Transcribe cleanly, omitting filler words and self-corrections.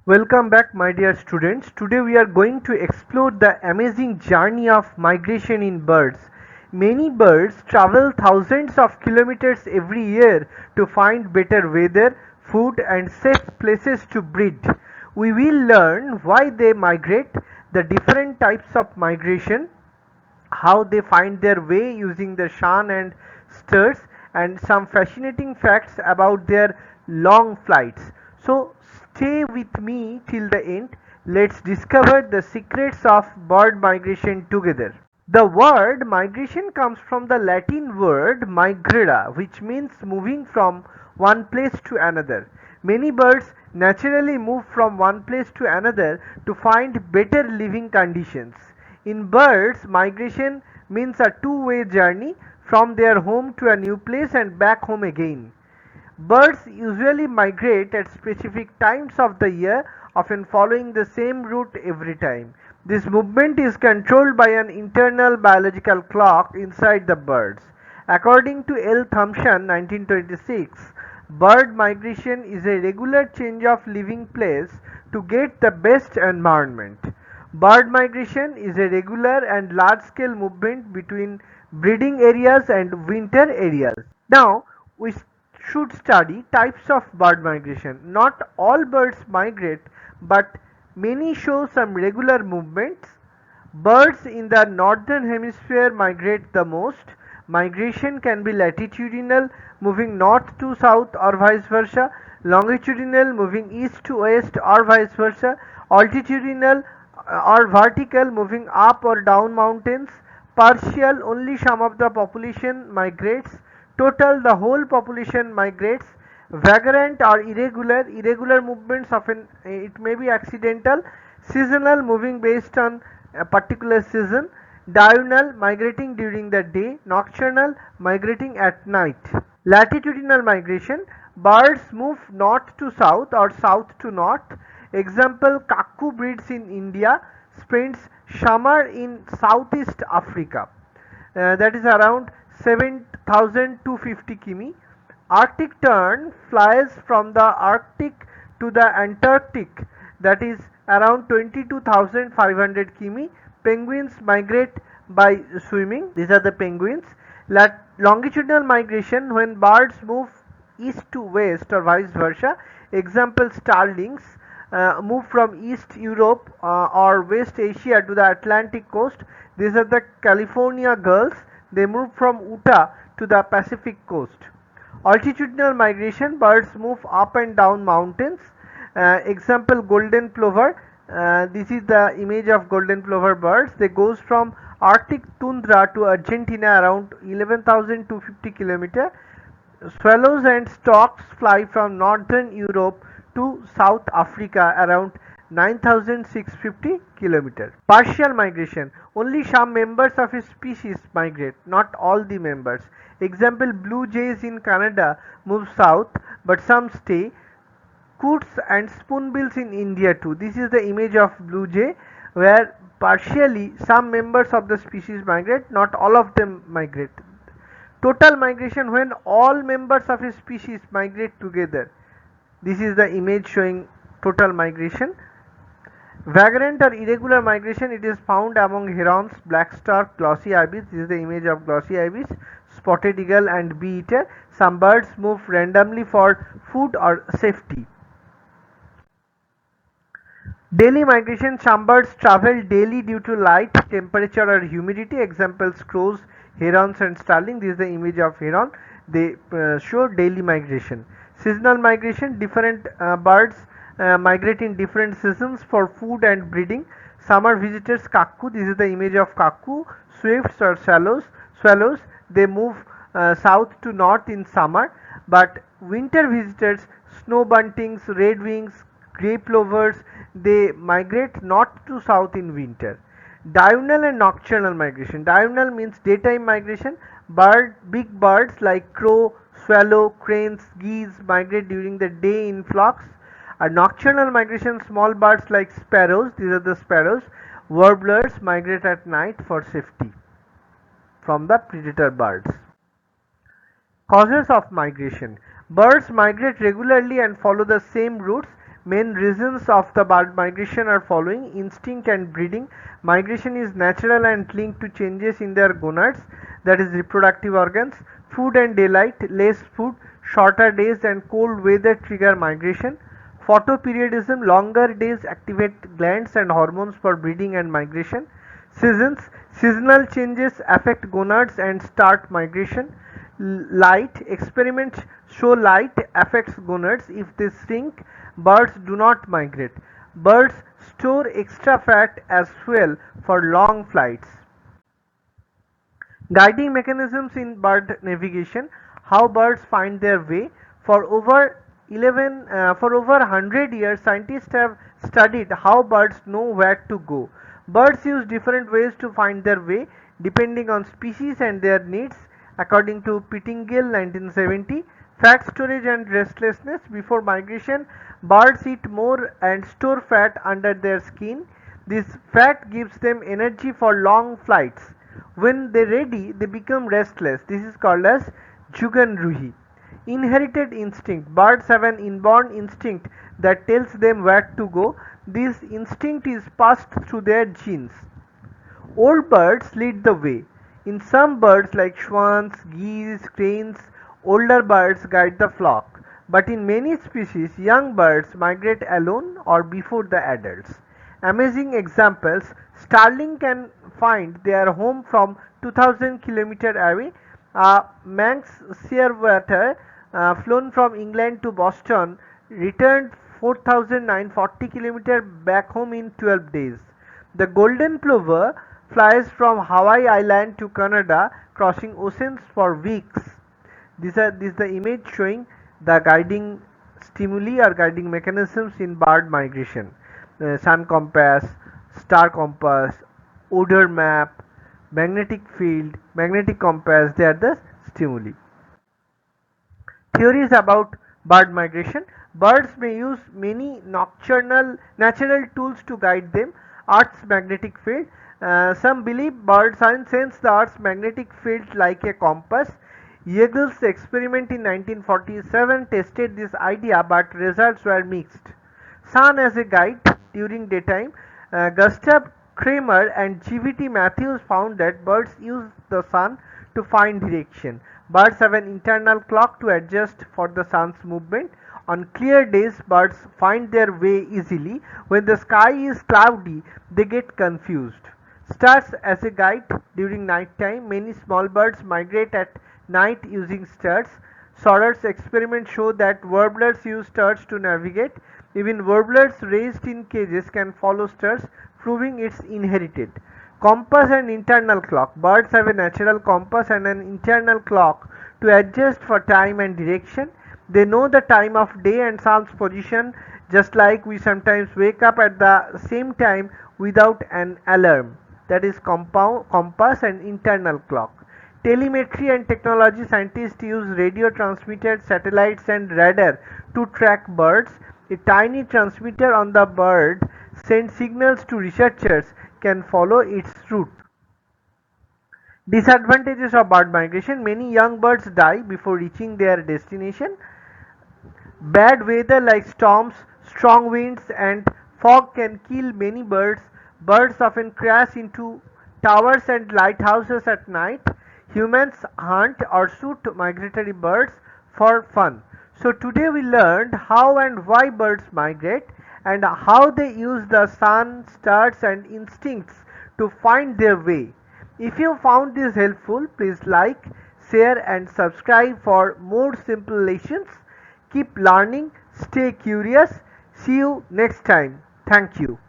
Welcome back, my dear students. Today we are going to explore the amazing journey of migration in birds. Many birds travel thousands of kilometers every year to find better weather, food, and safe places to breed. We will learn why they migrate, the different types of migration, how they find their way using the sun and stars, and some fascinating facts about their long flights. So stay with me till the end. Let's discover the secrets of bird migration together. The word migration comes from the Latin word migrare, which means moving from one place to another. Many birds naturally move from one place to another to find better living conditions. In birds, migration means a two-way journey from their home to a new place and back home again. Birds usually migrate at specific times of the year, often following the same route every time. This movement is controlled by an internal biological clock inside the birds. According to L. Thompson, 1926, bird migration is a regular change of living place to get the best environment. Bird migration is a regular and large-scale movement between breeding areas and winter areas. Now, we should study types of bird migration. Not all birds migrate, but many show some regular movements. Birds in the northern hemisphere migrate the most. Migration can be latitudinal, moving north to south or vice versa, longitudinal, moving east to west or vice versa, altitudinal or vertical, moving up or down mountains, partial, only some of the population migrates, total, the whole population migrates, vagrant or irregular, irregular movements often it may be accidental, seasonal, moving based on a particular season, diurnal, migrating during the day, nocturnal, migrating at night. Latitudinal migration, birds move north to south or south to north. Example, Kakku breeds in India, spends summer in Southeast Africa. That is around 7,250 km. Arctic tern flies from the Arctic to the Antarctic, that is around 22,500 km. Penguins migrate by swimming. These are the penguins. Longitudinal migration, when birds move east to west or vice versa. Example, starlings move from East Europe or West Asia to the Atlantic coast. These are the California gulls. They move from Utah to the Pacific coast. Altitudinal migration, birds move up and down mountains. Example, golden plover. This is the image of golden plover birds. They goes from Arctic tundra to Argentina around 11,250 km. Swallows and storks fly from northern Europe to South Africa around 9,650 km. Partial migration. Only some members of a species migrate, not all the members. Example, blue jays in Canada move south, but some stay. Coots and spoonbills in India too. This is the image of blue jay where partially some members of the species migrate, not all of them migrate. Total migration, when all members of a species migrate together. This is the image showing total migration. Vagrant or irregular migration, it is found among herons, black stork, glossy ibis. This is the image of glossy ibis, spotted eagle and bee eater. Some birds move randomly for food or safety. Daily migration, some birds travel daily due to light, temperature or humidity. Examples, crows, herons and starling. This is the image of heron. They show daily migration. Seasonal migration, different birds migrate in different seasons for food and breeding. Summer visitors, kakku. This is the image of kakku. Swifts or swallows, they move south to north in summer. But winter visitors, snow buntings, redwings, grey plovers, they migrate north to south in winter. Diurnal and nocturnal migration. Diurnal means daytime migration. Big birds like crow, swallow, cranes, geese migrate during the day in flocks. A nocturnal migration, small birds like sparrows, these are the sparrows, warblers migrate at night for safety from the predator birds. Causes of migration. Birds migrate regularly and follow the same routes. Main reasons of the bird migration are following: instinct and breeding. Migration is natural and linked to changes in their gonads, that is reproductive organs. Food and daylight, less food, shorter days and cold weather trigger migration. Photoperiodism, longer days activate glands and hormones for breeding and migration. Seasons, seasonal changes affect gonads and start migration. Light, experiments show light affects gonads. If they shrink, birds do not migrate. Birds store extra fat as fuel for long flights. Guiding mechanisms in bird navigation, how birds find their way. For over 100 years, scientists have studied how birds know where to go. Birds use different ways to find their way depending on species and their needs. According to Pittingill 1970, fat storage and restlessness. Before migration, birds eat more and store fat under their skin. This fat gives them energy for long flights. When they're ready, they become restless. This is called as Juganruhi. Inherited instinct. Birds have an inborn instinct that tells them where to go. This instinct is passed through their genes. Old birds lead the way. In some birds like swans, geese, cranes, older birds guide the flock. But in many species, young birds migrate alone or before the adults. Amazing examples: starling can find their home from 2000 km away. A Manx shearwater flown from England to Boston returned 4940 km back home in 12 days. The golden plover flies from Hawaii Island to Canada, crossing oceans for weeks. This is the image showing the guiding stimuli or guiding mechanisms in bird migration. Sun compass, star compass, odor map, magnetic field, magnetic compass, they are the stimuli. Theories about bird migration. Birds may use many nocturnal natural tools to guide them. Earth's magnetic field. Some believe birds sense the Earth's magnetic field like a compass. Yeagel's experiment in 1947 tested this idea, but results were mixed. Sun as a guide during daytime. Gustav Kramer and G.V.T. Matthews found that birds use the sun to find direction. Birds have an internal clock to adjust for the sun's movement. On clear days, birds find their way easily. When the sky is cloudy, they get confused. Stars as a guide during night time. Many small birds migrate at night using stars. Sorer's experiments show that warblers use stars to navigate. Even warblers raised in cages can follow stars, proving it's inherited. Compass and internal clock. Birds have a natural compass and an internal clock to adjust for time and direction. They know the time of day and sun's position, just like we sometimes wake up at the same time without an alarm. That is compass and internal clock. Telemetry and technology. Scientists use radio transmitters, satellites and radar to track birds. A tiny transmitter on the bird sends signals to researchers can follow its route. Disadvantages of bird migration. Many young birds die before reaching their destination. Bad weather like storms, strong winds and fog can kill many birds. Birds often crash into towers and lighthouses at night. Humans hunt or shoot migratory birds for fun. So today we learned how and why birds migrate and how they use the sun, stars and instincts to find their way. If you found this helpful, please like, share and subscribe for more simple lessons. Keep learning, stay curious. See you next time. Thank you.